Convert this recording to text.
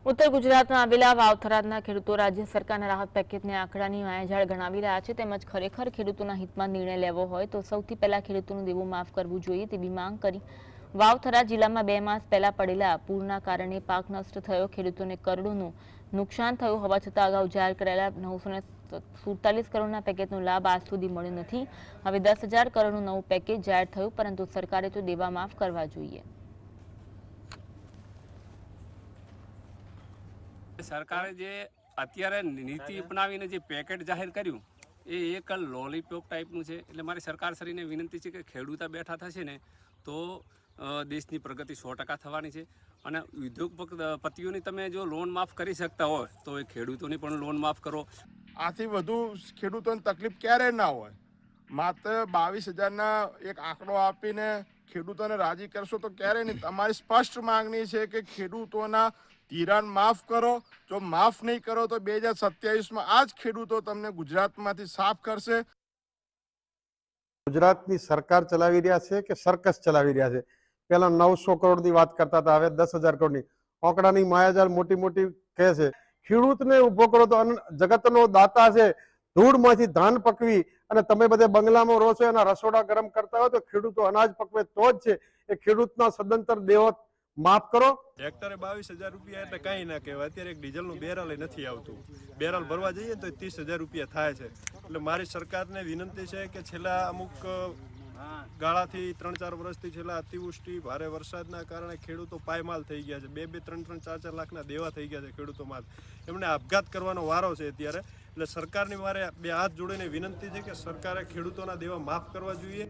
ઉત્તર ગુજરાતમાં આવેલા વાવથરાના ખેડૂતો રાજ્ય સરકારના રાહત પેકેજને આંકડાની માયાજાળ ગણાવી રહ્યા છે તેમજ ખરેખર ખેડૂતોના હિતમાં નિર્ણય લેવો હોય તો સૌથી પહેલા ખેડૂતોનું દેવું માફ કરવું જોઈએ તેવી માંગ કરી વાવથરા જિલ્લામાં 2 માસ પહેલા પડેલા પૂરના કારણે પાક નષ્ટ થયો, ખેડૂતોને કરોડોનું નુકસાન થયું હોવા છતાં અગાઉ જાહેર કરાયેલા 947 કરોડના પેકેજનો લાભ આજ સુધી મળ્યો નથી। હવે 10,000 કરોડનું નવું પેકેજ જાહેર થયું, પરંતુ સરકારે તો દેવા માફ કરવા જોઈએ। सरकारे जे अत्यारे नीति अपनावीने जे पेकेट जाहिर कर्युं ए एक लॉलीपॉप टाइपनुं छे। एटले मारी सरकार श्रीने विनंती छे के खेडूता बेठा थशे ने तो देशनी प्रगति 100% थवानी छे। अने उद्योगपतिओनी तमे जो लोन माफ करी शकता होय तो ए खेडूतोनी पण लोन माफ करो। आथी वधु खेडूतोने तकलीफ क्यारे ना होय। मात्र 22,000 एक आंकड़ो आपीने खेडूतोने राजी करशो तो क्यारे नहीं। तमारी स्पष्ट मांगनी है कि खेडूतोना धिराण माफ करो। जो माफ नहीं करो तो 2027 में आज खेडूतो तमने गुजरातमांथी साफ करशे। गुजरातनी सरकार चलावी रह्या छे के सर्कस चलावी रह्या छे? पहला 900 करोड़नी वात करता था, हवे 10,000 करोड़नी। आंकड़ानी मायाजाल मोटी मोटी कहे छे। खेडूतने उभो करो तो जगतनो दाता छे। धूळमांथी धान पकवी अने तमे बधे बंगलामां रहो छो, एना रसोड़ा गरम करता हो तो खेडूतो अनाज पकवे तो ज छे। ए खेडूतना सदंतर देवत माफ करो। हेक्टरे 22,000 रुपया एटले कई ना कहेवाय। अत्यारे एक डीजलनुं बेरल नथी आवतुं। बेरल भरवा जईए तो 30,000 रुपया थाय छे। એટલે મારી સરકારને વિનંતી છે કે છેલ્લા અમુક ગાળાથી 3-4 વર્ષથી છેલ્લા અતિવૃષ્ટિ ભારે વરસાદના કારણે ખેડૂતો પાયમાલ થઈ ગયા છે। 2-2, 3-3, 4-4 લાખના દેવા થઈ ગયા છે ખેડૂતોમાં। એમને આપઘાત કરવાનો વારો છે અત્યારે। એટલે સરકારની મારે બે હાથ જોડીને વિનંતી છે કે સરકારે ખેડૂતોના દેવા માફ કરવા જોઈએ।